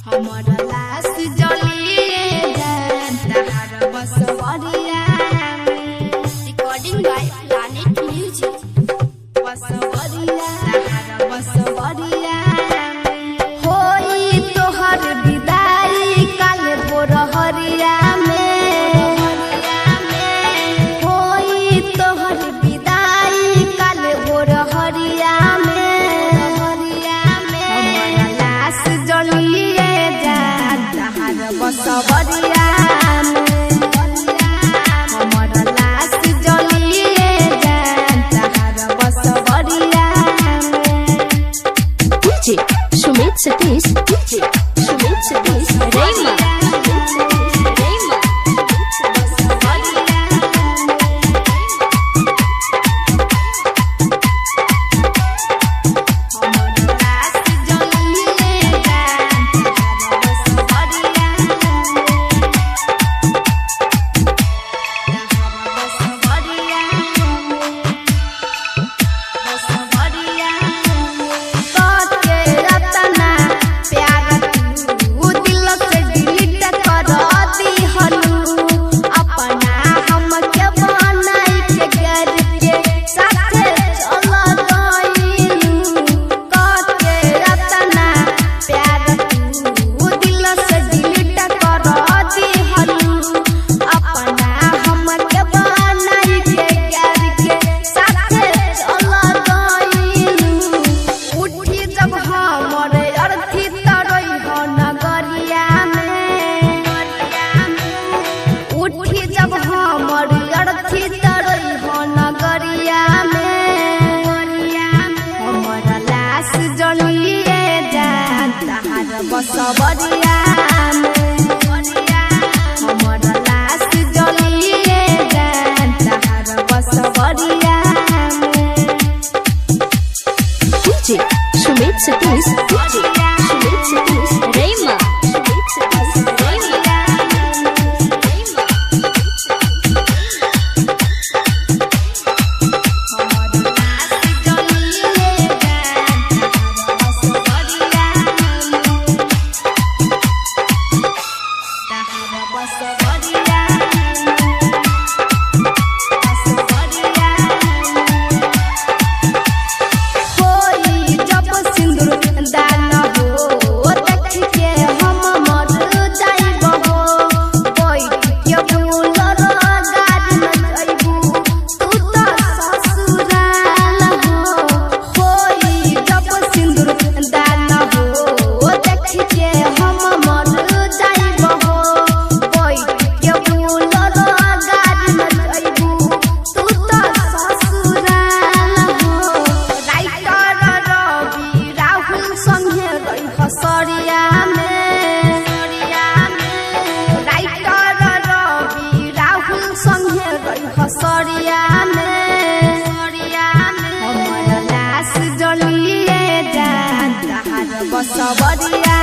हमारा लाश जलिए जान तहार बसवरिया रिकॉर्डिंग बाय प्लैनेट म्यूजिक बसवरिया तहार बसवरिया होई तोहर विदाई काल भोर हरिया में होई तोहर विदाई काल भोर हरिया में हमारा लाश जलिए जान तहार बसवरिया हमारा लाश जलिए जान तहार बसवरिया DJ Sumit Satish, DJ Sumit Satish, Rema, Rema, बसवरिया हमारा लाश जलिए जान तहार बसवरिया DJ Sumit Satish, DJ Sumit Satish, Rema, हसरिया हमारा लाश जलिए जान तहार बसवरिया